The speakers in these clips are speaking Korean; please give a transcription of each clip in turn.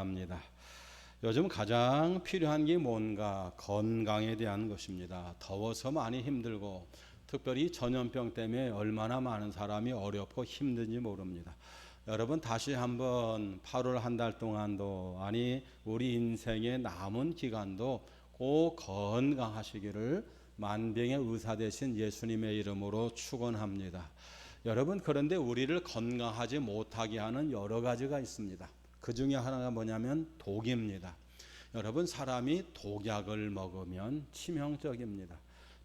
감사합니다. 요즘 가장 필요한 게 뭔가 건강에 대한 것입니다. 더워서 많이 힘들고 특별히 전염병 때문에 얼마나 많은 사람이 어렵고 힘든지 모릅니다. 여러분 다시 한번 8월 한 달 동안도 우리 인생의 남은 기간도 꼭 건강하시기를 만병의 의사 되신 예수님의 이름으로 축원합니다. 여러분 그런데 우리를 건강하지 못하게 하는 여러 가지가 있습니다. 그 중에 하나가 뭐냐면 독입니다. 여러분 사람이 독약을 먹으면 치명적입니다.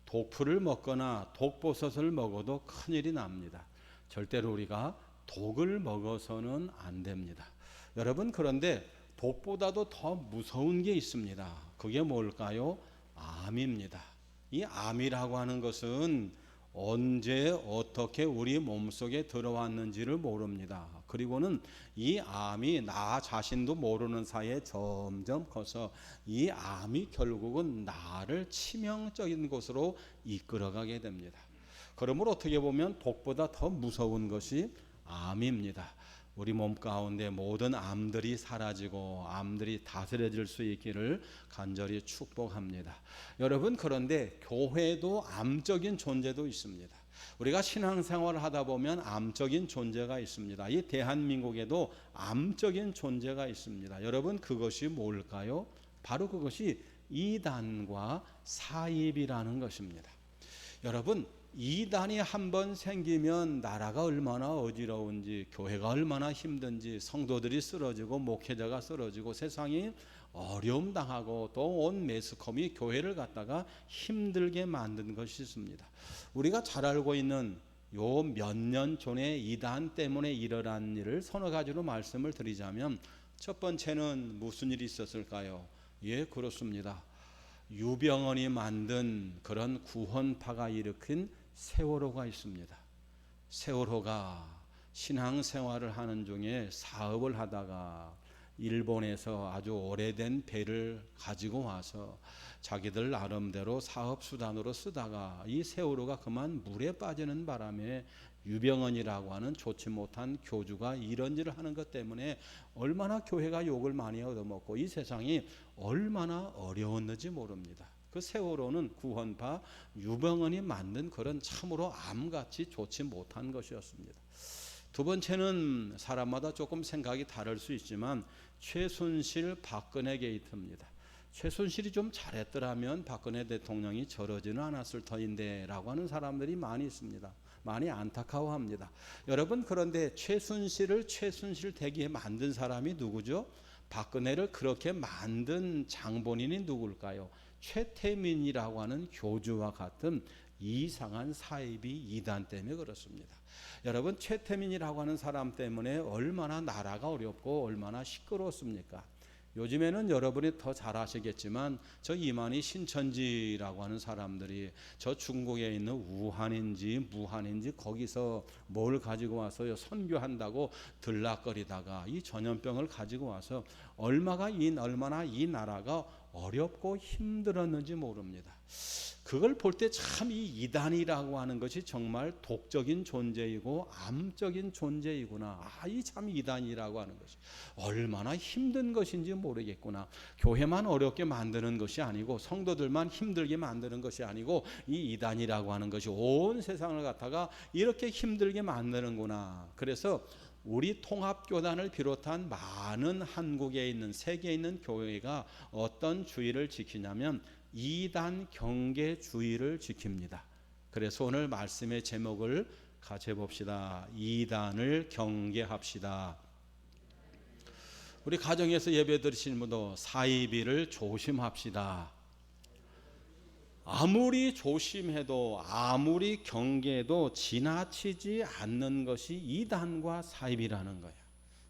독풀을 먹거나 독버섯을 먹어도 큰일이 납니다. 절대로 우리가 독을 먹어서는 안 됩니다. 여러분 그런데 독보다도 더 무서운 게 있습니다. 그게 뭘까요? 암입니다. 이 암이라고 하는 것은 언제 어떻게 우리 몸속에 들어왔는지를 모릅니다. 그리고는 이 암이 나 자신도 모르는 사이에 점점 커서 이 암이 결국은 나를 치명적인 곳으로 이끌어가게 됩니다. 그러므로 어떻게 보면 독보다 더 무서운 것이 암입니다. 우리 몸 가운데 모든 암들이 사라지고 암들이 다스려질 수 있기를 간절히 축복합니다. 여러분 그런데 교회도 암적인 존재도 있습니다. 우리가 신앙생활을 하다 보면 암적인 존재가 있습니다. 이 대한민국에도 암적인 존재가 있습니다. 여러분 그것이 뭘까요? 바로 그것이 이단과 사입이라는 것입니다. 여러분 이단이 한번 생기면 나라가 얼마나 어지러운지, 교회가 얼마나 힘든지, 성도들이 쓰러지고 목회자가 쓰러지고 세상이 어려움 당하고 또 온 매스컴이 교회를 갖다가 힘들게 만든 것이 있습니다. 우리가 잘 알고 있는 요 몇 년 전에 이단 때문에 일어난 일을 서너 가지로 말씀을 드리자면, 첫 번째는 무슨 일이 있었을까요? 예, 그렇습니다. 유병언이 만든 그런 구원파가 일으킨 세월호가 있습니다. 세월호가 신앙생활을 하는 중에 사업을 하다가 일본에서 아주 오래된 배를 가지고 와서 자기들 나름대로 사업수단으로 쓰다가 이 세월호가 그만 물에 빠지는 바람에 유병언이라고 하는 좋지 못한 교주가 이런 일을 하는 것 때문에 얼마나 교회가 욕을 많이 얻어먹고 이 세상이 얼마나 어려웠는지 모릅니다. 그 세월호는 구원파 유병언이 만든 그런 참으로 암같이 좋지 못한 것이었습니다. 두 번째는 사람마다 조금 생각이 다를 수 있지만 최순실 박근혜 게이트입니다. 최순실이 좀 잘했더라면 박근혜 대통령이 저러지는 않았을 터인데 라고 하는 사람들이 많이 있습니다. 많이 안타까워합니다. 여러분 그런데 최순실을 최순실 되게 만든 사람이 누구죠? 박근혜를 그렇게 만든 장본인이 누굴까요? 최태민이라고 하는 교주와 같은 이상한 사입이 이단 때문에 그렇습니다. 여러분 최태민이라고 하는 사람 때문에 얼마나 나라가 어렵고 얼마나 시끄러웠습니까? 요즘에는 여러분이 더 잘 아시겠지만 저 이만희 신천지라고 하는 사람들이 저 중국에 있는 우한인지 무한인지 거기서 뭘 가지고 와서 선교한다고 들락거리다가 이 전염병을 가지고 와서 얼마나 이 나라가 어렵고 힘들었는지 모릅니다. 그걸 볼 때 참 이 이단이라고 하는 것이 정말 독적인 존재이고 암적인 존재이구나. 이 참 이단이라고 하는 것이 얼마나 힘든 것인지 모르겠구나. 교회만 어렵게 만드는 것이 아니고 성도들만 힘들게 만드는 것이 아니고 이 이단이라고 하는 것이 온 세상을 갖다가 이렇게 힘들게 만드는구나. 그래서 우리 통합교단을 비롯한 많은 한국에 있는 세계에 있는 교회가 어떤 주의를 지키냐면 이단 경계주의를 지킵니다. 그래서 오늘 말씀의 제목을 같이 해봅시다. 이단을 경계합시다. 우리 가정에서 예배 드리시는 분도 사이비를 조심합시다. 아무리 조심해도 아무리 경계해도 지나치지 않는 것이 이단과 사입이라는 거예요.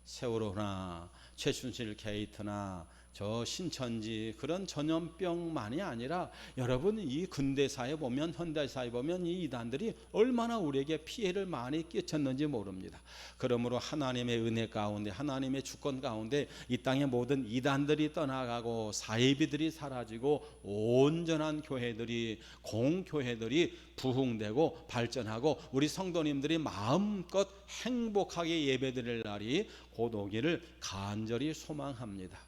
세월호나 최순실 게이트나 저 신천지 그런 전염병만이 아니라 여러분 이 근대사에 보면 현대사에 보면 이 이단들이 얼마나 우리에게 피해를 많이 끼쳤는지 모릅니다. 그러므로 하나님의 은혜 가운데 하나님의 주권 가운데 이 땅의 모든 이단들이 떠나가고 사이비들이 사라지고 온전한 교회들이 공교회들이 부흥되고 발전하고 우리 성도님들이 마음껏 행복하게 예배드릴 날이 곧 오기를 간절히 소망합니다.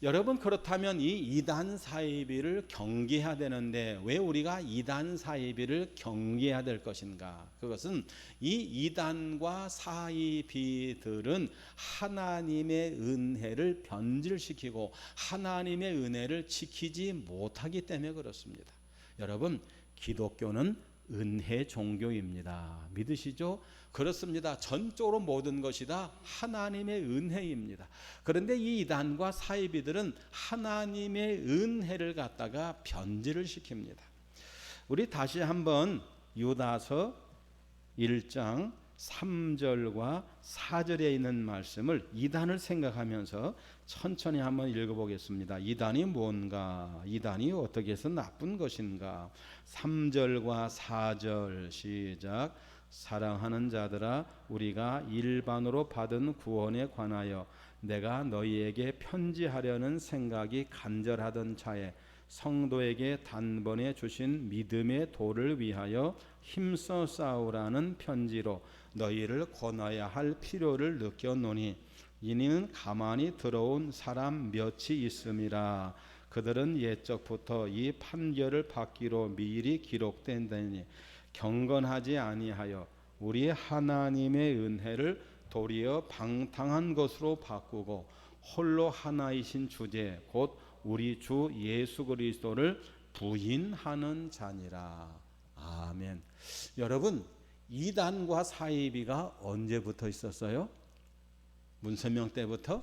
여러분 그렇다면 이 이단 사이비를 경계해야 되는데 왜 우리가 이단 사이비를 경계해야 될 것인가? 그것은 이 이단과 사이비들은 하나님의 은혜를 변질시키고 하나님의 은혜를 지키지 못하기 때문에 그렇습니다. 여러분 기독교는 은혜 종교입니다. 믿으시죠? 그렇습니다. 전적으로 모든 것이 다 하나님의 은혜입니다. 그런데 이 이단과 사이비들은 하나님의 은혜를 갖다가 변질을 시킵니다. 우리 다시 한번 유다서 1장 3절과 4절에 있는 말씀을 이단을 생각하면서 천천히 한번 읽어보겠습니다. 이단이 뭔가? 이단이 어떻게 해서 나쁜 것인가? 3절과 4절 시작. 사랑하는 자들아 우리가 일반으로 받은 구원에 관하여 내가 너희에게 편지하려는 생각이 간절하던 차에 성도에게 단번에 주신 믿음의 도를 위하여 힘써 싸우라는 편지로 너희를 권하여야 할 필요를 느꼈노니 이는 가만히 들어온 사람 몇이 있음이라. 그들은 옛적부터 이 판결을 받기로 미리 기록된다니 경건하지 아니하여 우리 하나님의 은혜를 도리어 방탕한 것으로 바꾸고 홀로 하나이신 주제 곧 우리 주 예수 그리스도를 부인하는 자니라. 아멘. 여러분 이단과 사이비가 언제부터 있었어요? 문선명 때부터?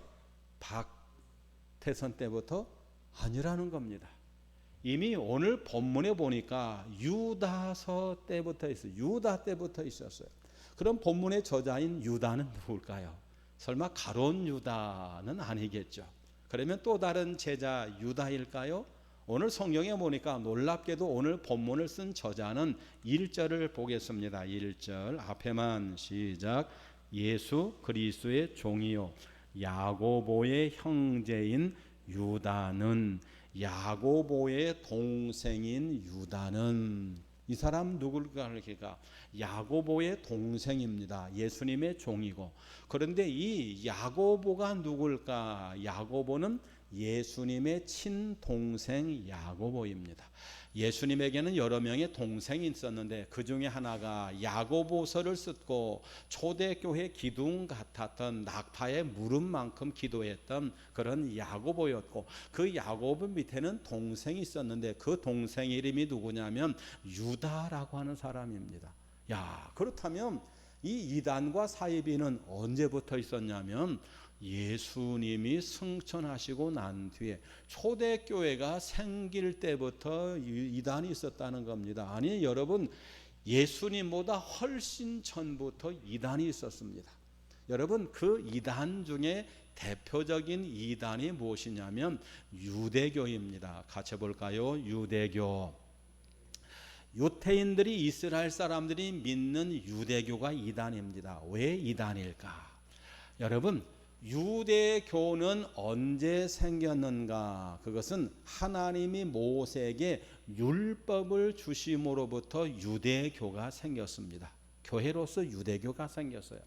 박태선 때부터? 아니라는 겁니다. 이미 오늘 본문에 보니까 유다서 때부터 있어요. 유다 때부터 있었어요. 그럼 본문의 저자인 유다는 누굴까요? 설마 가룟 유다는 아니겠죠. 그러면 또 다른 제자 유다일까요? 오늘 성경에 보니까 놀랍게도 오늘 본문을 쓴 저자는 1절을 보겠습니다. 1절 앞에만 시작. 예수 그리스도의 종이요 야고보의 형제인 유다는, 야고보의 동생인 유다는, 이 사람 누굴까? 야고보의 동생입니다. 예수님의 종이고. 그런데 이 야고보가 누굴까? 야고보는 예수님의 친동생 야고보입니다. 예수님에게는 여러 명의 동생이 있었는데 그 중에 하나가 야고보서를 쓰고 초대교회 기둥 같았던 낙타의 무릎만큼 기도했던 그런 야고보였고, 그 야고보 밑에는 동생이 있었는데 그 동생 이름이 누구냐면 유다라고 하는 사람입니다. 야, 그렇다면 이 이단과 사이비는 언제부터 있었냐면 예수님이 승천하시고 난 뒤에 초대교회가 생길 때부터 이단이 있었다는 겁니다. 아니 여러분, 예수님보다 훨씬 전부터 이단이 있었습니다. 여러분, 그 이단 중에 대표적인 이단이 무엇이냐면 유대교입니다. 같이 볼까요? 유대교. 유태인들이, 이스라엘 사람들이 믿는 유대교가 이단입니다. 왜 이단일까? 여러분, 유대교는 언제 생겼는가? 그것은 하나님이 모세에게 율법을 주심으로부터 유대교가 생겼습니다. 교회로서 유대교가 생겼어요.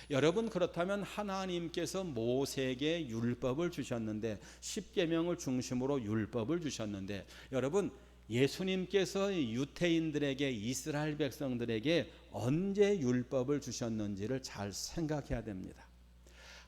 여러분, 그렇다면 하나님께서 모세에게 율법을 주셨는데, 십계명을 중심으로 율법을 주셨는데, 여러분, 예수님께서 유태인들에게, 이스라엘 백성들에게 언제 율법을 주셨는지를 잘 생각해야 됩니다.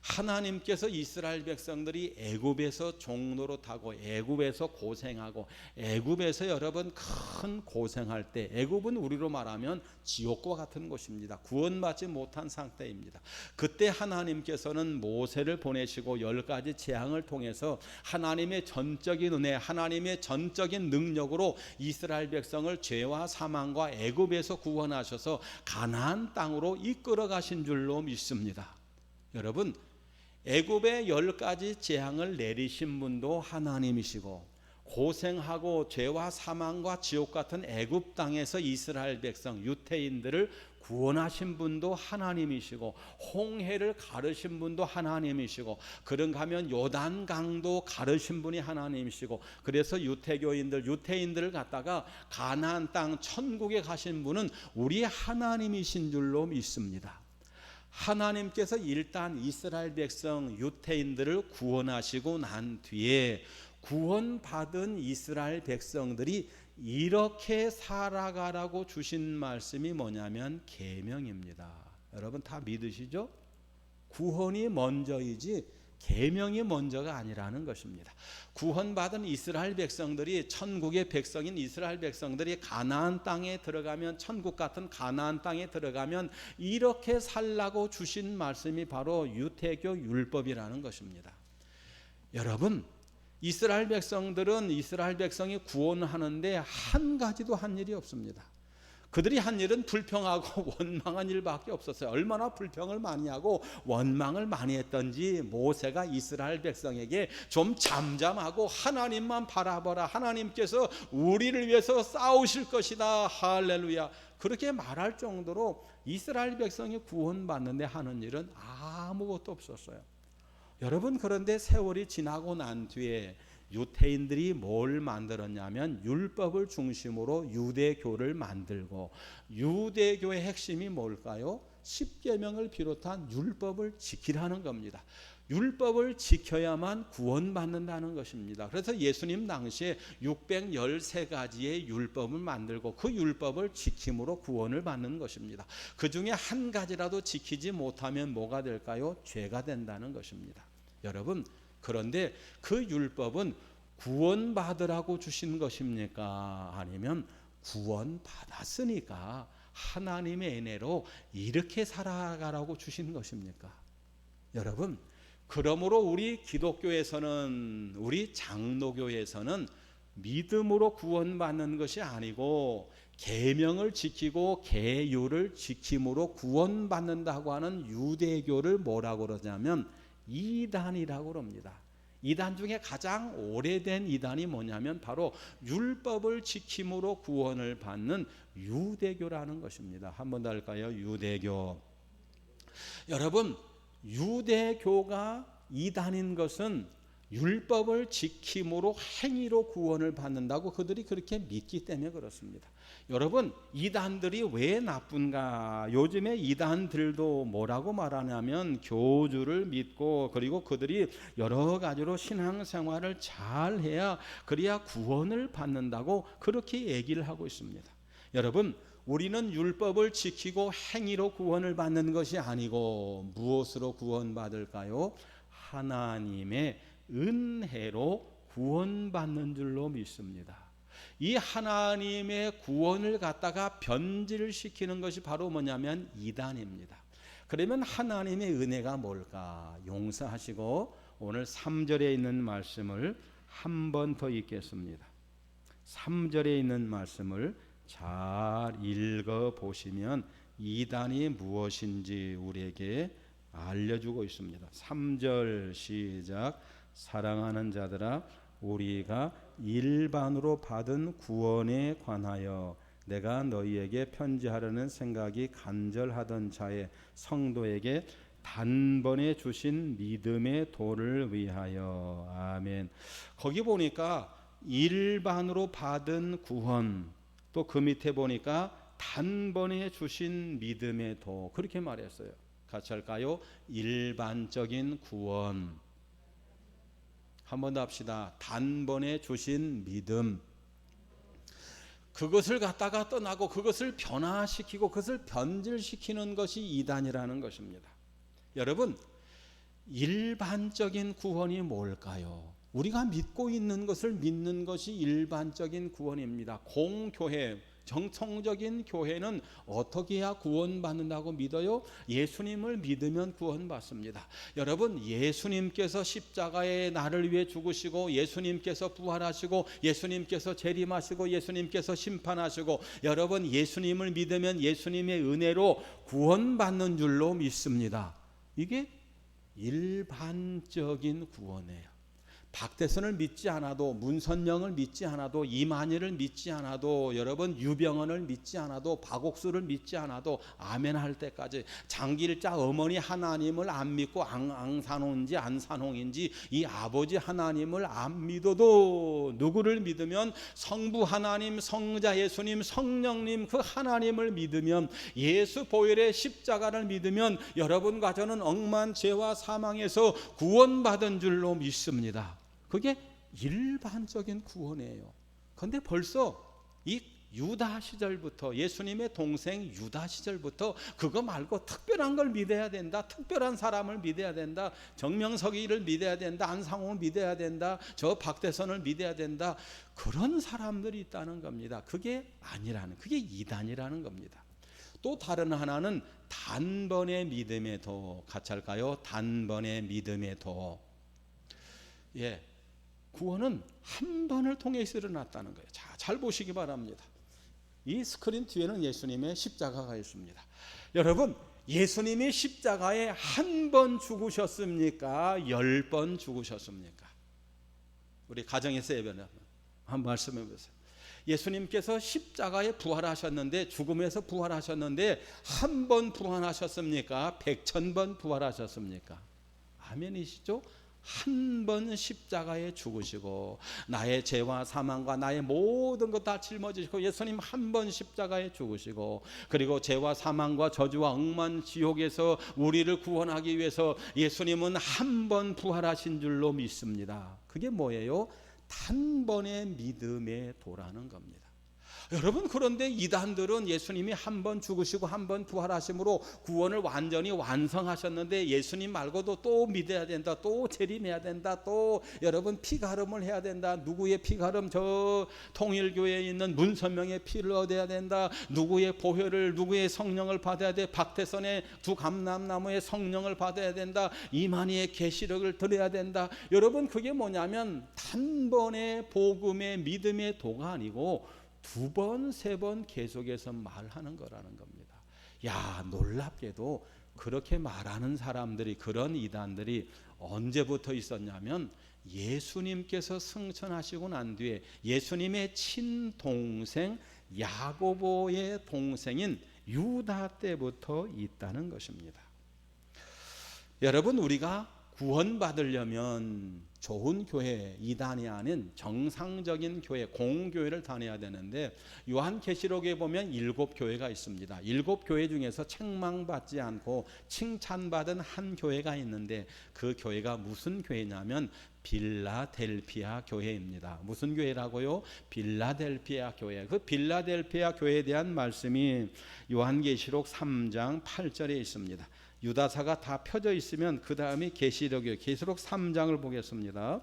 하나님께서 이스라엘 백성들이 애굽에서 종노릇하고 애굽에서 고생하고 애굽에서 여러분 큰 고생할 때, 애굽은 우리로 말하면 지옥과 같은 곳입니다. 구원받지 못한 상태입니다. 그때 하나님께서는 모세를 보내시고 10가지 재앙을 통해서 하나님의 전적인 은혜, 하나님의 전적인 능력으로 이스라엘 백성을 죄와 사망과 애굽에서 구원하셔서 가나안 땅으로 이끌어 가신 줄로 믿습니다. 여러분, 애굽의 10가지 재앙을 내리신 분도 하나님이시고, 고생하고 죄와 사망과 지옥 같은 애굽 땅에서 이스라엘 백성 유태인들을 구원하신 분도 하나님이시고, 홍해를 가르신 분도 하나님이시고, 그런가 하면 요단강도 가르신 분이 하나님이시고, 그래서 유태인들을 갖다가 가나안 땅 천국에 가신 분은 우리 하나님이신 줄로 믿습니다. 하나님께서 일단 이스라엘 백성 유태인들을 구원하시고 난 뒤에 구원받은 이스라엘 백성들이 이렇게 살아가라고 주신 말씀이 뭐냐면 계명입니다. 여러분 다 믿으시죠? 구원이 먼저이지 계명이 먼저가 아니라는 것입니다. 구원받은 이스라엘 백성들이, 천국의 백성인 이스라엘 백성들이 가나안 땅에 들어가면, 천국 같은 가나안 땅에 들어가면 이렇게 살라고 주신 말씀이 바로 유태교 율법이라는 것입니다. 여러분, 이스라엘 백성이 구원하는데 한 가지도 한 일이 없습니다. 그들이 한 일은 불평하고 원망한 일밖에 없었어요. 얼마나 불평을 많이 하고 원망을 많이 했던지 모세가 이스라엘 백성에게 좀 잠잠하고 하나님만 바라보라, 하나님께서 우리를 위해서 싸우실 것이다, 할렐루야, 그렇게 말할 정도로 이스라엘 백성이 구원받는데 하는 일은 아무것도 없었어요. 여러분, 그런데 세월이 지나고 난 뒤에 유태인들이 뭘 만들었냐면 율법을 중심으로 유대교를 만들고, 유대교의 핵심이 뭘까요? 십계명을 비롯한 율법을 지키라는 겁니다. 율법을 지켜야만 구원받는다는 것입니다. 그래서 예수님 당시에 613가지의 율법을 만들고 그 율법을 지킴으로 구원을 받는 것입니다. 그 중에 한 가지라도 지키지 못하면 뭐가 될까요? 죄가 된다는 것입니다. 여러분, 그런데 그 율법은 구원받으라고 주신 것입니까? 아니면 구원받았으니까 하나님의 은혜로 이렇게 살아가라고 주신 것입니까? 여러분, 그러므로 우리 기독교에서는, 우리 장로교에서는 믿음으로 구원받는 것이 아니고 계명을 지키고 계율을 지킴으로 구원받는다고 하는 유대교를 뭐라고 그러냐면 이단이라고 그럽니다. 이단 중에 가장 오래된 이단이 뭐냐면 바로 율법을 지킴으로 구원을 받는 유대교라는 것입니다. 한 번 더 할까요? 유대교. 여러분, 유대교가 이단인 것은 율법을 지킴으로 행위로 구원을 받는다고 그들이 그렇게 믿기 때문에 그렇습니다. 여러분, 이단들이 왜 나쁜가? 요즘에 이단들도 뭐라고 말하냐면 교주를 믿고, 그리고 그들이 여러 가지로 신앙생활을 잘 해야, 그래야 구원을 받는다고 그렇게 얘기를 하고 있습니다. 여러분, 우리는 율법을 지키고 행위로 구원을 받는 것이 아니고 무엇으로 구원받을까요? 하나님의 은혜로 구원받는 줄로 믿습니다. 이 하나님의 구원을 갖다가 변질시키는 것이 바로 뭐냐면 이단입니다. 그러면 하나님의 은혜가 뭘까? 용서하시고 오늘 3절에 있는 말씀을 한 번 더 읽겠습니다. 3절에 있는 말씀을 잘 읽어보시면 이단이 무엇인지 우리에게 알려주고 있습니다. 3절 시작. 사랑하는 자들아, 우리가 일반으로 받은 구원에 관하여 내가 너희에게 편지하려는 생각이 간절하던 자의 성도에게 단번에 주신 믿음의 도를 위하여. 아멘. 거기 보니까 일반으로 받은 구원, 또 그 밑에 보니까 단번에 주신 믿음의 도, 그렇게 말했어요. 같이 할까요? 일반적인 구원. 한 번 더 합시다. 단번에 주신 믿음. 그것을 갖다가 떠나고 그것을 변화시키고 그것을 변질시키는 것이 이단이라는 것입니다. 여러분, 일반적인 구원이 뭘까요? 우리가 믿고 있는 것을 믿는 것이 일반적인 구원입니다. 공교회, 정통적인 교회는 어떻게 해야 구원받는다고 믿어요? 예수님을 믿으면 구원받습니다. 여러분, 예수님께서 십자가에 나를 위해 죽으시고, 예수님께서 부활하시고, 예수님께서 재림하시고, 예수님께서 심판하시고, 여러분 예수님을 믿으면 예수님의 은혜로 구원받는 줄로 믿습니다. 이게 일반적인 구원이에요. 박대선을 믿지 않아도, 문선명을 믿지 않아도, 이만희를 믿지 않아도, 여러분 유병헌을 믿지 않아도, 박옥수를 믿지 않아도 아멘 할 때까지, 장길자 어머니 하나님을 안 믿고 앙산홍인지 안산홍인지 이 아버지 하나님을 안 믿어도, 누구를 믿으면 성부 하나님, 성자 예수님, 성령님 그 하나님을 믿으면, 예수 보혈의 십자가를 믿으면 여러분과 저는 억만 죄와 사망에서 구원받은 줄로 믿습니다. 그게 일반적인 구원이에요. 그런데 벌써 이 유다 시절부터, 예수님의 동생 유다 시절부터 그거 말고 특별한 걸 믿어야 된다, 특별한 사람을 믿어야 된다, 정명석이를 믿어야 된다, 안상홍을 믿어야 된다, 저 박대선을 믿어야 된다, 그런 사람들이 있다는 겁니다. 그게 아니라는, 그게 이단이라는 겁니다. 또 다른 하나는 단번의 믿음의 도, 같이 할까요? 단번의 믿음의 도. 구원은 한 번을 통해서 일어났다는 거예요. 자, 잘 보시기 바랍니다. 이 스크린 뒤에는 예수님의 십자가가 있습니다. 여러분, 예수님이 십자가에 한 번 죽으셨습니까? 10번 죽으셨습니까? 우리 가정에서 예배는 한번 말씀해 보세요. 예수님께서 십자가에 부활하셨는데, 죽음에서 부활하셨는데 한 번 부활하셨습니까? 100,000번 부활하셨습니까? 아멘이시죠? 한 번 십자가에 죽으시고 나의 죄와 사망과 나의 모든 것 다 짊어지시고, 예수님 한 번 십자가에 죽으시고, 그리고 죄와 사망과 저주와 억만 지옥에서 우리를 구원하기 위해서 예수님은 한 번 부활하신 줄로 믿습니다. 그게 뭐예요? 단번의 믿음의 도라는 겁니다. 여러분, 그런데 이단들은 예수님이 한 번 죽으시고 한 번 부활하심으로 구원을 완전히 완성하셨는데, 예수님 말고도 또 믿어야 된다, 또 재림해야 된다, 또 여러분 피가름을 해야 된다, 누구의 피가름? 저 통일교회에 있는 문선명의 피를 얻어야 된다, 누구의 보혈을, 누구의 성령을 받아야 돼, 박태선의 두 감람나무의 성령을 받아야 된다, 이만희의 계시력을 들어야 된다. 여러분, 그게 뭐냐면 단번의 복음의 믿음의 도가 아니고 두 번, 세 번 계속해서 말하는 거라는 겁니다. 야, 놀랍게도 그렇게 말하는 사람들이, 그런 이단들이 언제부터 있었냐면 예수님께서 승천하시고 난 뒤에 예수님의 친동생 야고보의 동생인 유다 때부터 있다는 것입니다. 여러분, 우리가 구원받으려면 좋은 교회, 이단이 아닌 정상적인 교회, 공교회를 다녀야 되는데, 요한계시록에 보면 7교회가 있습니다. 7교회 중에서 책망받지 않고 칭찬받은 한 교회가 있는데, 그 교회가 무슨 교회냐면 빌라델피아 교회입니다. 무슨 교회라고요? 빌라델피아 교회. 그 빌라델피아 교회에 대한 말씀이 요한계시록 3장 8절에 있습니다. 유다사가 다 펴져 있으면 그 다음이 계시록이에요. 계시록 3장을 보겠습니다.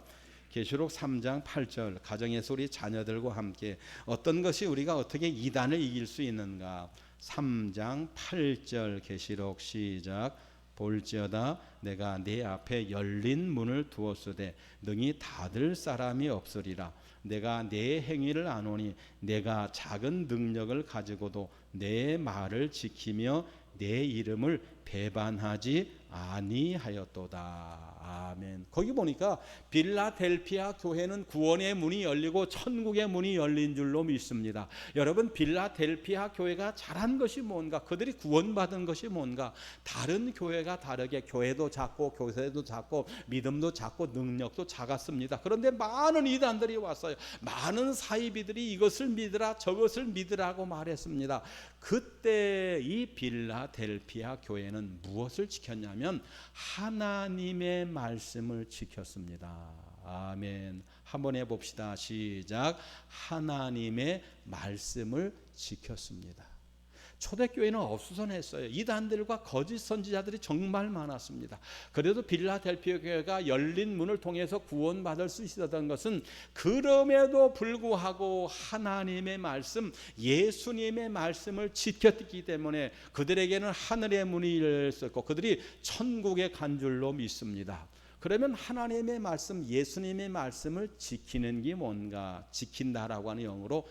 계시록 3장 8절. 가정에서 우리 자녀들과 함께 어떤 것이 우리가 어떻게 이단을 이길 수 있는가. 3장 8절 계시록 시작. 볼지어다 내가 네 앞에 열린 문을 두었으되 능히 닫을 사람이 없으리라. 내가 네 행위를 아노니 내가 작은 능력을 가지고도 내 말을 지키며 내 이름을 배반하지 아니하였도다. 아멘. 거기 보니까 빌라델피아 교회는 구원의 문이 열리고 천국의 문이 열린 줄로 믿습니다. 여러분, 빌라델피아 교회가 잘한 것이 뭔가, 그들이 구원받은 것이 뭔가, 다른 교회가 다르게 교회도 작고 교세도 작고 믿음도 작고 능력도 작았습니다. 그런데 많은 이단들이 왔어요. 많은 사이비들이 이것을 믿으라 저것을 믿으라고 말했습니다. 그때 이 빌라델피아 교회는 무엇을 지켰냐면 하나님의 말씀을 지켰습니다. 아멘. 한번 해봅시다. 시작. 하나님의 말씀을 지켰습니다. 초대교회는 없어서냈어요. 이단들과 거짓 선지자들이 정말 많았습니다. 그래도 빌라델피아 교회가 열린 문을 통해서 구원받을 수 있었던 것은 그럼에도 불구하고 하나님의 말씀, 예수님의 말씀을 지켰기 때문에 그들에게는 하늘의 문이 열렸었고 그들이 천국에 간 줄로 믿습니다. 그러면 하나님의 말씀, 예수님의 말씀을 지키는 게 뭔가? 지킨다라고 하는 영어로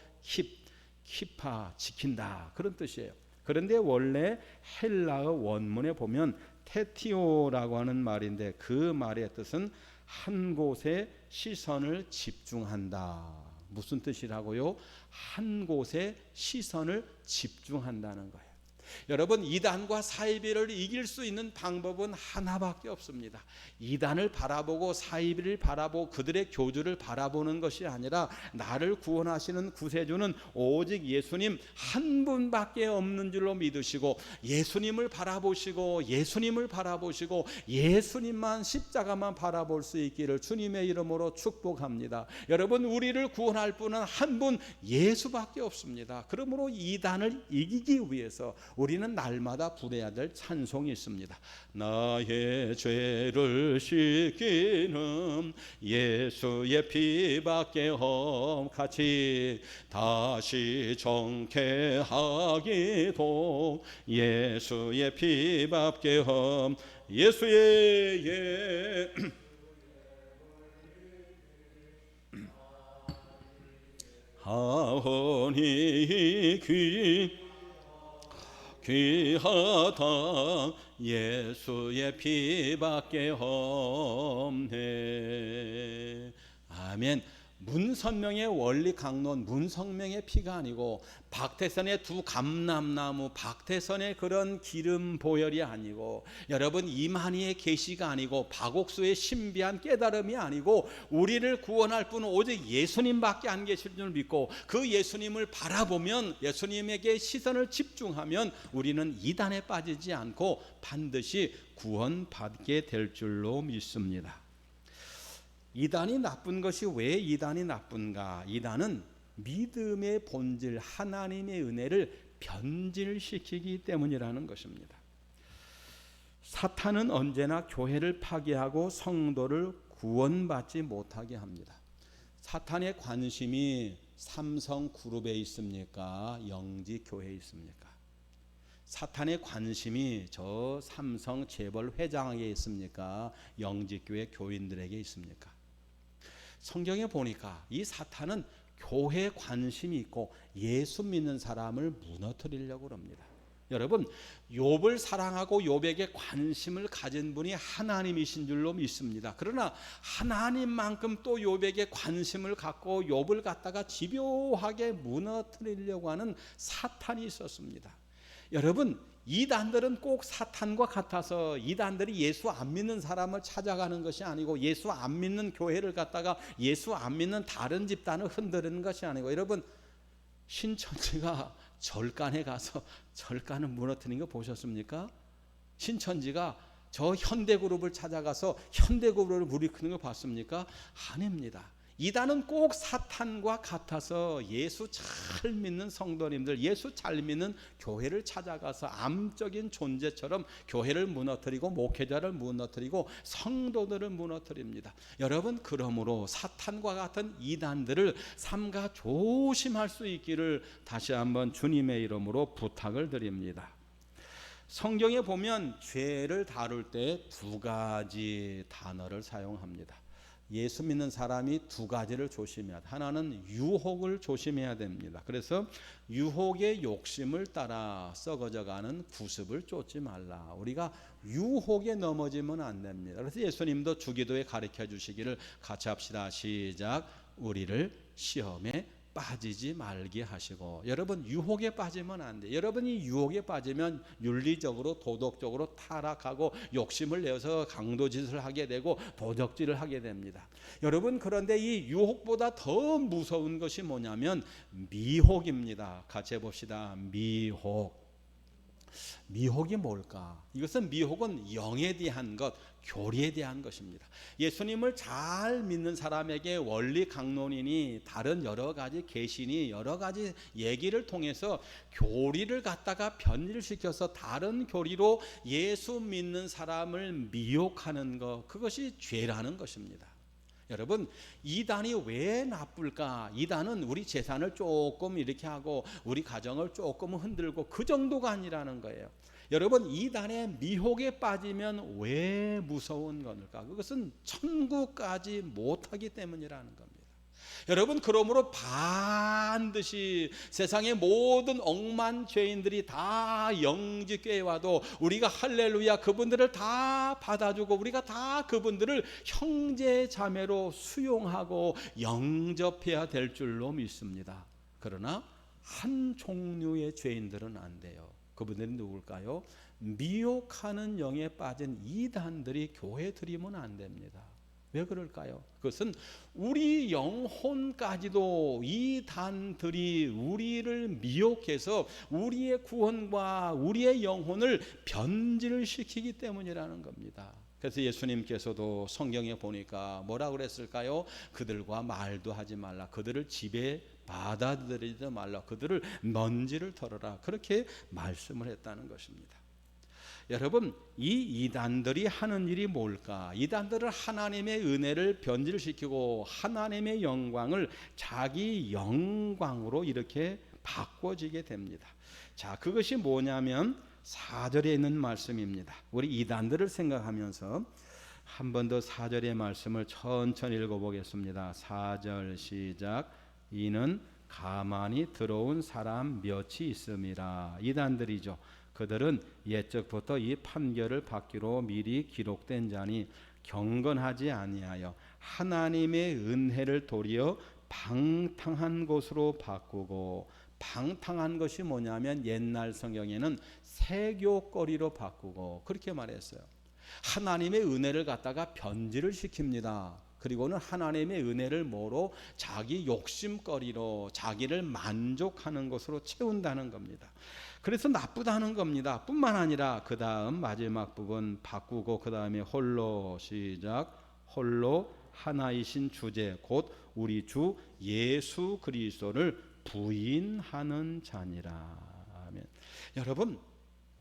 키파, 지킨다, 그런 뜻이에요. 그런데 원래 헬라어 원문에 보면 테티오라고 하는 말인데 그 말의 뜻은 한 곳에 시선을 집중한다. 무슨 뜻이라고요? 한 곳에 시선을 집중한다는 거예요. 여러분, 이단과 사이비를 이길 수 있는 방법은 하나밖에 없습니다. 이단을 바라보고 사이비를 바라보고 그들의 교주를 바라보는 것이 아니라 나를 구원하시는 구세주는 오직 예수님 한 분밖에 없는 줄로 믿으시고 예수님을 바라보시고 예수님만 십자가만 바라볼 수 있기를 주님의 이름으로 축복합니다. 여러분, 우리를 구원할 분은 한 분 예수밖에 없습니다. 그러므로 이단을 이기기 위해서 우리는 날마다 부려야 될 찬송이 있습니다. 나의 죄를 씻기는 예수의 피밖에 없 같이 다시 정케하기도 예수의 피밖에 없 예수의 하오니 귀하다 예수의 피밖에 없네. 아멘. 문선명의 원리 강론, 문성명의 피가 아니고 박태선의 두 감람나무, 박태선의 그런 기름 보혈이 아니고 여러분 이만희의 계시가 아니고 박옥수의 신비한 깨달음이 아니고 우리를 구원할 분은 오직 예수님밖에 안 계실 줄 믿고 그 예수님을 바라보면 예수님에게 시선을 집중하면 우리는 이단에 빠지지 않고 반드시 구원받게 될 줄로 믿습니다. 이단이 나쁜 것이 왜 이단이 나쁜가? 이단은 믿음의 본질 하나님의 은혜를 변질시키기 때문이라는 것입니다. 사탄은 언제나 교회를 파괴하고 성도를 구원받지 못하게 합니다. 사탄의 관심이 삼성 그룹에 있습니까? 영지 교회에 있습니까? 사탄의 관심이 저 삼성 재벌 회장에게 있습니까? 영지 교회 교인들에게 있습니까? 성경에 보니까 이 사탄은 교회에 관심이 있고 예수 믿는 사람을 무너뜨리려고 합니다. 여러분, 욥을 사랑하고 욥에게 관심을 가진 분이 하나님이신 줄로 믿습니다. 그러나 하나님만큼 또 욥에게 관심을 갖고 욥을 갖다가 집요하게 무너뜨리려고 하는 사탄이 있었습니다. 여러분, 이단들은 꼭 사탄과 같아서 이단들이 예수 안 믿는 사람을 찾아가는 것이 아니고 예수 안 믿는 교회를 갖다가 예수 안 믿는 다른 집단을 흔드는 것이 아니고 여러분, 신천지가 절간에 가서 절간을 무너뜨리는 거 보셨습니까? 신천지가 저 현대그룹을 찾아가서 현대그룹을 무리크는 거 봤습니까? 아닙니다. 이단은 꼭 사탄과 같아서 예수 잘 믿는 성도님들, 예수 잘 믿는 교회를 찾아가서 암적인 존재처럼 교회를 무너뜨리고 목회자를 무너뜨리고 성도들을 무너뜨립니다. 여러분, 그러므로 사탄과 같은 이단들을 삼가 조심할 수 있기를 다시 한번 주님의 이름으로 부탁을 드립니다. 성경에 보면 죄를 다룰 때 두 가지 단어를 사용합니다. 예수 믿는 사람이 두 가지를 조심해야 돼. 하나는 유혹을 조심해야 됩니다. 그래서 유혹의 욕심을 따라 썩어져가는 구습을 쫓지 말라. 우리가 유혹에 넘어지면 안 됩니다. 그래서 예수님도 주기도에 가르쳐 주시기를 같이 합시다. 시작. 우리를 시험에 빠지지 말게 하시고. 여러분, 유혹에 빠지면 안 돼요. 여러분이 유혹에 빠지면 윤리적으로 도덕적으로 타락하고 욕심을 내어서 강도짓을 하게 되고 도적질을 하게 됩니다. 여러분, 그런데 이 유혹보다 더 무서운 것이 뭐냐면 미혹입니다. 같이 해봅시다. 미혹이 뭘까? 이것은 미혹은 영에 대한 것, 교리에 대한 것입니다. 예수님을 잘 믿는 사람에게 원리 강론이니 다른 여러 가지 계시니 여러 가지 얘기를 통해서 교리를 갖다가 변질시켜서 다른 교리로 예수 믿는 사람을 미혹하는 것, 그것이 죄라는 것입니다. 여러분, 이단이 왜 나쁠까? 이단은 우리 재산을 조금 이렇게 하고 우리 가정을 조금 흔들고 그 정도가 아니라는 거예요. 여러분, 이단의 미혹에 빠지면 왜 무서운 걸까? 그것은 천국까지 못하기 때문이라는 겁니다. 여러분, 그러므로 반드시 세상의 모든 억만 죄인들이 다 영지교회에 와도 우리가 할렐루야 그분들을 다 받아주고 우리가 다 그분들을 형제 자매로 수용하고 영접해야 될 줄로 믿습니다. 그러나 한 종류의 죄인들은 안 돼요. 그분들은 누굴까요? 미혹하는 영에 빠진 이단들이 교회 들이면 안 됩니다. 왜 그럴까요? 그것은 우리 영혼까지도 이단들이 우리를 미혹해서 우리의 구원과 우리의 영혼을 변질시키기 때문이라는 겁니다. 그래서 예수님께서도 성경에 보니까 뭐라 그랬을까요? 그들과 말도 하지 말라. 그들을 집에 받아들이지 말라. 그들을 먼지를 털어라. 그렇게 말씀을 했다는 것입니다. 여러분, 이 이단들이 하는 일이 뭘까? 이단들은 하나님의 은혜를 변질시키고 하나님의 영광을 자기 영광으로 이렇게 바꿔지게 됩니다. 자, 그것이 뭐냐면 4절에 있는 말씀입니다. 우리 이단들을 생각하면서 한 번 더 4절의 말씀을 천천히 읽어보겠습니다. 4절 시작. 이는 가만히 들어온 사람 몇이 있음이라. 이단들이죠. 그들은 옛적부터 이 판결을 받기로 미리 기록된 자니 경건하지 아니하여 하나님의 은혜를 도리어 방탕한 것으로 바꾸고, 방탕한 것이 뭐냐면 옛날 성경에는 세교거리로 바꾸고 그렇게 말했어요. 하나님의 은혜를 갖다가 변질을 시킵니다. 그리고는 하나님의 은혜를 뭐로? 자기 욕심거리로, 자기를 만족하는 것으로 채운다는 겁니다. 그래서 나쁘다는 겁니다. 뿐만 아니라 그 다음 마지막 부분 바꾸고 그 다음에 홀로 시작. 홀로 하나이신 주제 곧 우리 주 예수 그리스도를 부인하는 자니라. 아멘. 여러분,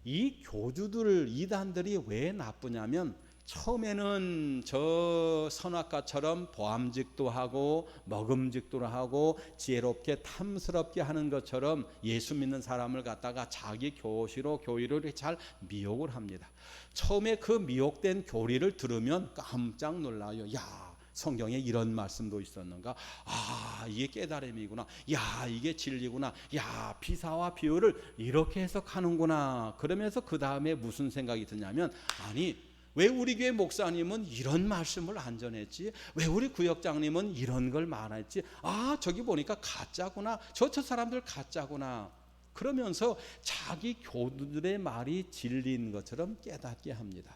이 교주들 이단들이 왜 나쁘냐면 처음에는 저 선악과처럼 보암직도 하고 먹음직도 하고 지혜롭게 탐스럽게 하는 것처럼 예수 믿는 사람을 갖다가 자기 교시로 교리로 잘 미혹을 합니다. 처음에 그 미혹된 교리를 들으면 깜짝 놀라요. 야, 성경에 이런 말씀도 있었는가? 아, 이게 깨달음이구나. 야, 이게 진리구나. 야, 비사와 비유를 이렇게 해석하는구나. 그러면서 그 다음에 무슨 생각이 드냐면, 아니, 왜 우리 교회 목사님은 이런 말씀을 안 전했지? 왜 우리 구역장님은 이런 걸 말했지? 아, 저기 보니까 가짜구나. 저 사람들 가짜구나. 그러면서 자기 교주들의 말이 진리인 것처럼 깨닫게 합니다.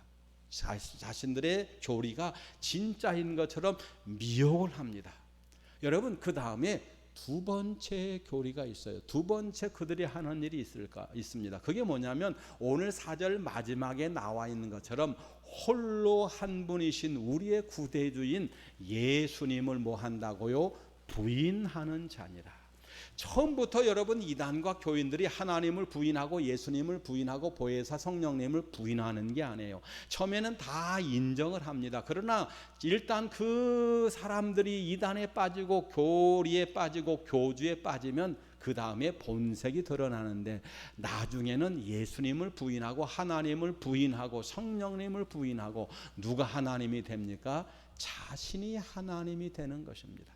자신들의 교리가 진짜인 것처럼 미혹을 합니다. 여러분, 그 다음에 두 번째 교리가 있어요. 두 번째 그들이 하는 일이 있습니다. 그게 뭐냐면 오늘 4절 마지막에 나와 있는 것처럼 홀로 한 분이신 우리의 구대주인 예수님을 뭐 한다고요? 부인하는 자니라. 처음부터 여러분 이단과 교인들이 하나님을 부인하고 예수님을 부인하고 보혜사 성령님을 부인하는 게 아니에요. 처음에는 다 인정을 합니다. 그러나 일단 그 사람들이 이단에 빠지고 교리에 빠지고 교주에 빠지면 그 다음에 본색이 드러나는데, 나중에는 예수님을 부인하고 하나님을 부인하고 성령님을 부인하고 누가 하나님이 됩니까? 자신이 하나님이 되는 것입니다.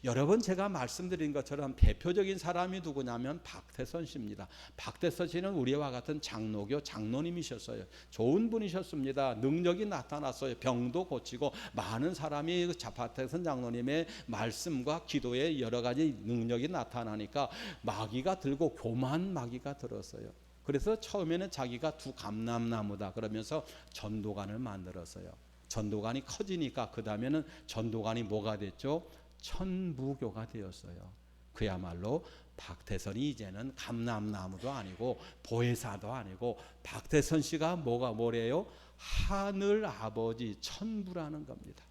여러분, 제가 말씀드린 것처럼 대표적인 사람이 누구냐면 박태선 씨입니다. 박태선 씨는 우리와 같은 장로교 장로님이셨어요. 좋은 분이셨습니다. 능력이 나타났어요. 병도 고치고 많은 사람이 박태선 장로님의 말씀과 기도에 여러 가지 능력이 나타나니까 마귀가 들고 교만 마귀가 들었어요. 그래서 처음에는 자기가 두 감람나무다 그러면서 전도관을 만들었어요. 전도관이 커지니까 그 다음에는 전도관이 뭐가 됐죠? 천부교가 되었어요. 그야말로 박태선이 이제는 감람나무도 아니고 보혜사도 아니고 박태선 씨가 뭐래요? 하늘 아버지 천부라는 겁니다.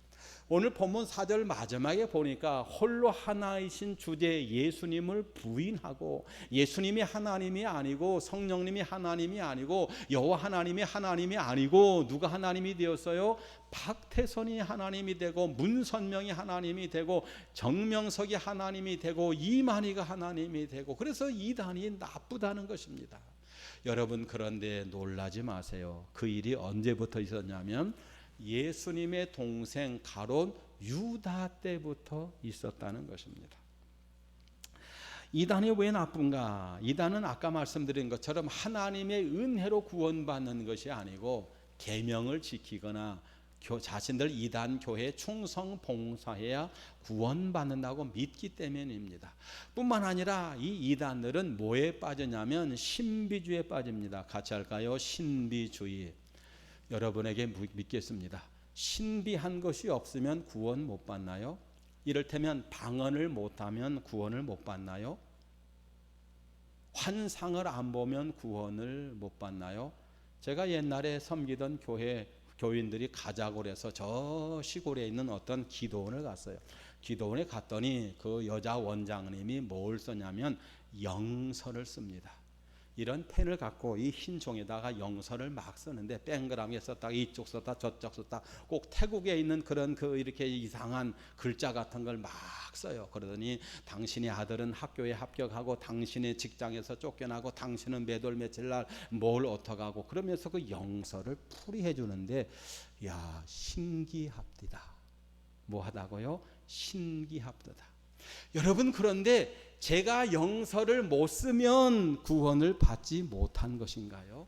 오늘 본문 4절 마지막에 보니까 홀로 하나이신 주제 예수님을 부인하고, 예수님이 하나님이 아니고 성령님이 하나님이 아니고 여호와 하나님이 하나님이 아니고 누가 하나님이 되었어요? 박태선이 하나님이 되고 문선명이 하나님이 되고 정명석이 하나님이 되고 이만희가 하나님이 되고, 그래서 이단이 나쁘다는 것입니다. 여러분, 그런데 놀라지 마세요. 그 일이 언제부터 있었냐면 예수님의 동생 가롯 유다 때부터 있었다는 것입니다. 이단이 왜 나쁜가? 이단은 아까 말씀드린 것처럼 하나님의 은혜로 구원받는 것이 아니고 계명을 지키거나 자신들 이단 교회에 충성 봉사해야 구원받는다고 믿기 때문입니다. 뿐만 아니라 이 이단들은 뭐에 빠지냐면 신비주의에 빠집니다. 같이 할까요? 신비주의. 여러분에게 묻겠습니다. 신비한 것이 없으면 구원 못 받나요? 이를테면 방언을 못하면 구원을 못 받나요? 환상을 안 보면 구원을 못 받나요? 제가 옛날에 섬기던 교인들이 가자고 그래서 저 시골에 있는 어떤 기도원을 갔어요. 기도원에 갔더니 그 여자 원장님이 뭘 썼냐면 영서를 씁니다. 이런 펜을 갖고 이 흰 종에다가 영서를 막 쓰는데 뺑그라미 썼다, 이쪽 썼다, 저쪽 썼다, 꼭 태국에 있는 그런 이렇게 이상한 글자 같은 걸 막 써요. 그러더니 당신의 아들은 학교에 합격하고 당신의 직장에서 쫓겨나고 당신은 몇월 며칠 날 뭘 어떡하고 그러면서 그 영서를 풀이해 주는데 야, 신기합디다. 뭐 하다고요? 신기합디다. 여러분, 그런데 제가 영서를 못 쓰면 구원을 받지 못한 것인가요?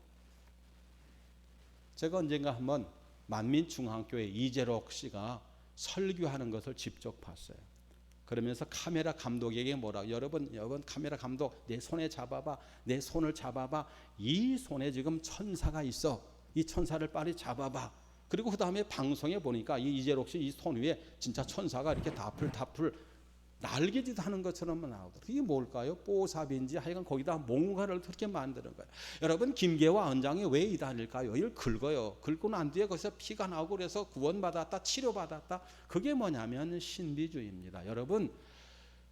제가 언젠가 한번 만민중앙교회 이재록 씨가 설교하는 것을 직접 봤어요. 그러면서 카메라 감독에게 뭐라고, 여러분 카메라 감독 내 손에 잡아봐, 내 손을 잡아봐, 이 손에 지금 천사가 있어, 이 천사를 빨리 잡아봐. 그리고 그 다음에 방송에 보니까 이 이재록 씨 이 손 위에 진짜 천사가 이렇게 다풀 날개짓 하는 것처럼 나오더라고요. 이게 뭘까요? 뽀삽인지 하여간 거기다 뭔가를 그렇게 만드는 거예요. 여러분, 김계화 원장이 왜 이단일까요? 이걸 긁어요. 긁고 난 뒤에 거기서 피가 나오고 그래서 구원받았다, 치료받았다. 그게 뭐냐면 신비주의입니다. 여러분,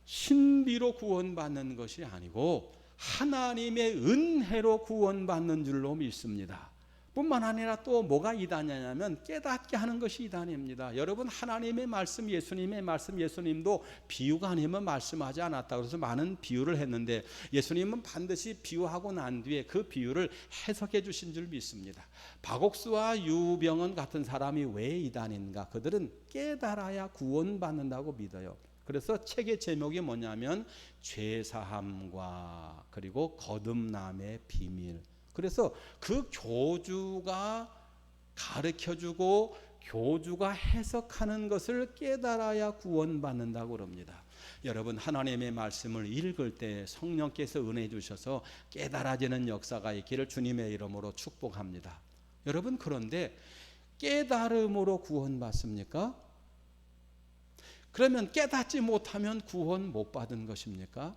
신비로 구원받는 것이 아니고 하나님의 은혜로 구원받는 줄로 믿습니다. 뿐만 아니라 또 뭐가 이단이냐면 깨닫게 하는 것이 이단입니다. 여러분, 하나님의 말씀, 예수님의 말씀, 예수님도 비유가 아니면 말씀하지 않았다. 그래서 많은 비유를 했는데 예수님은 반드시 비유하고 난 뒤에 그 비유를 해석해 주신 줄 믿습니다. 박옥수와 유병헌 같은 사람이 왜 이단인가? 그들은 깨달아야 구원받는다고 믿어요. 그래서 책의 제목이 뭐냐면 죄사함과 그리고 거듭남의 비밀. 그래서 그 교주가 가르쳐주고 교주가 해석하는 것을 깨달아야 구원받는다고 그럽니다. 여러분, 하나님의 말씀을 읽을 때 성령께서 은혜 주셔서 깨달아지는 역사가 있기를 주님의 이름으로 축복합니다. 여러분, 그런데 깨달음으로 구원받습니까? 그러면 깨닫지 못하면 구원 못 받은 것입니까?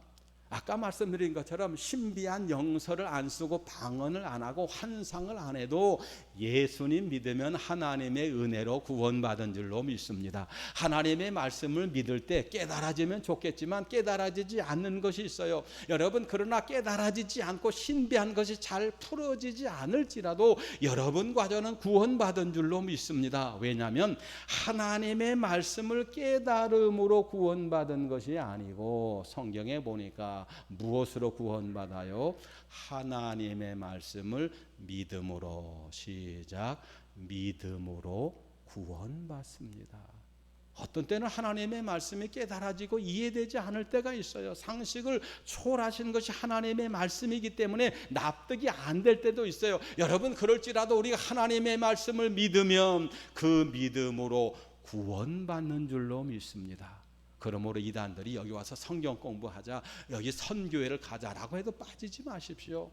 아까 말씀드린 것처럼 신비한 영서를 안 쓰고 방언을 안 하고 환상을 안 해도 예수님 믿으면 하나님의 은혜로 구원받은 줄로 믿습니다. 하나님의 말씀을 믿을 때 깨달아지면 좋겠지만 깨달아지지 않는 것이 있어요. 여러분, 그러나 깨달아지지 않고 신비한 것이 잘 풀어지지 않을지라도 여러분과 저는 구원받은 줄로 믿습니다. 왜냐하면 하나님의 말씀을 깨달음으로 구원받은 것이 아니고 성경에 보니까 무엇으로 구원받아요? 하나님의 말씀을 믿음으로, 시작, 믿음으로 구원받습니다. 어떤 때는 하나님의 말씀이 깨달아지고 이해되지 않을 때가 있어요. 상식을 초월하신 것이 하나님의 말씀이기 때문에 납득이 안 될 때도 있어요. 여러분, 그럴지라도 우리가 하나님의 말씀을 믿으면 그 믿음으로 구원받는 줄로 믿습니다. 그러므로 이단들이 여기 와서 성경 공부하자, 여기 선교회를 가자라고 해도 빠지지 마십시오.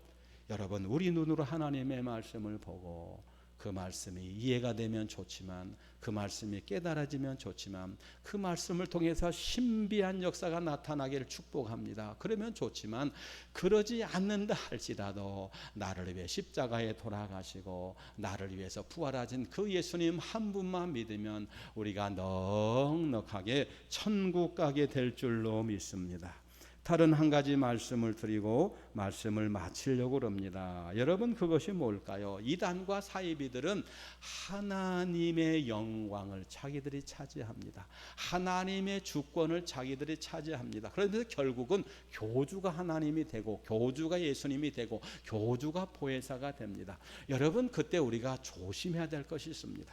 여러분, 우리 눈으로 하나님의 말씀을 보고 그 말씀이 이해가 되면 좋지만, 그 말씀이 깨달아지면 좋지만, 그 말씀을 통해서 신비한 역사가 나타나기를 축복합니다. 그러면 좋지만 그러지 않는다 할지라도 나를 위해 십자가에 돌아가시고 나를 위해서 부활하신 그 예수님 한 분만 믿으면 우리가 넉넉하게 천국 가게 될 줄로 믿습니다. 다른 한 가지 말씀을 드리고 말씀을 마치려고 합니다. 여러분, 그것이 뭘까요? 이단과 사이비들은 하나님의 영광을 자기들이 차지합니다. 하나님의 주권을 자기들이 차지합니다. 그런데 결국은 교주가 하나님이 되고 교주가 예수님이 되고 교주가 보혜사가 됩니다. 여러분, 그때 우리가 조심해야 될 것이 있습니다.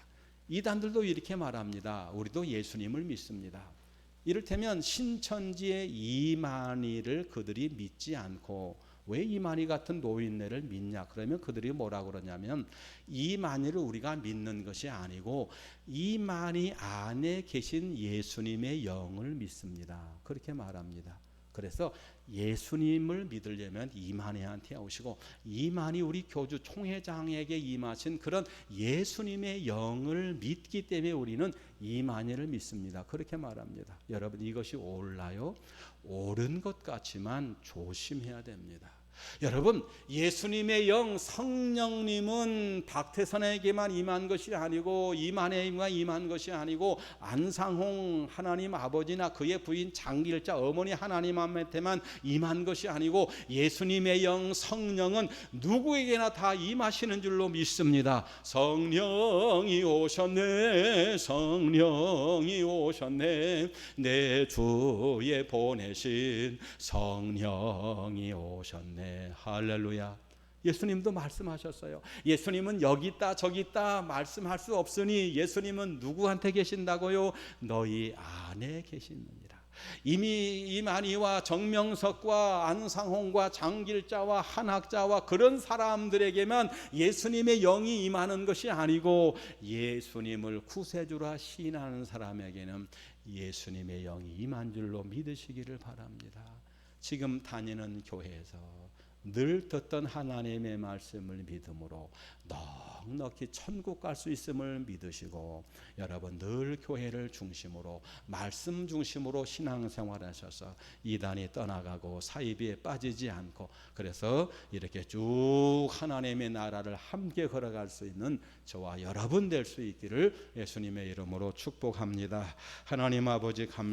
이단들도 이렇게 말합니다. 우리도 예수님을 믿습니다. 이를테면 신천지의 이만희를 그들이 믿지 않고 왜 이만희 같은 노인네를 믿냐? 그러면 그들이 뭐라 그러냐면 이만희를 우리가 믿는 것이 아니고 이만희 안에 계신 예수님의 영을 믿습니다. 그렇게 말합니다. 그래서 예수님을 믿으려면 이만희한테 오시고 이만희 우리 교주 총회장에게 임하신 그런 예수님의 영을 믿기 때문에 우리는 이만희를 믿습니다. 그렇게 말합니다. 여러분 이것이 옳나요? 옳은 것 같지만 조심해야 됩니다. 여러분 예수님의 영 성령님은 박태선에게만 임한 것이 아니고 이만희에게만 임한 것이 아니고 안상홍 하나님 아버지나 그의 부인 장길자 어머니 하나님한테만 임한 것이 아니고 예수님의 영 성령은 누구에게나 다 임하시는 줄로 믿습니다. 성령이 오셨네, 성령이 오셨네, 내 주에 보내신 성령이 오셨네. 할렐루야. 예수님도 말씀하셨어요. 예수님은 여기 있다 저기 있다 말씀할 수 없으니 예수님은 누구한테 계신다고요? 너희 안에 계시느니라. 이미 이만희와 정명석과 안상홍과 장길자와 한학자와 그런 사람들에게만 예수님의 영이 임하는 것이 아니고 예수님을 구세주라 시인하는 사람에게는 예수님의 영이 임한 줄로 믿으시기를 바랍니다. 지금 다니는 교회에서 늘 듣던 하나님의 말씀을 믿음으로 넉넉히 천국 갈 수 있음을 믿으시고 여러분 늘 교회를 중심으로 말씀 중심으로 신앙생활 하셔서 이단이 떠나가고 사이비에 빠지지 않고 그래서 이렇게 쭉 하나님의 나라를 함께 걸어갈 수 있는 저와 여러분 될 수 있기를 예수님의 이름으로 축복합니다. 하나님 아버지 감사합니다.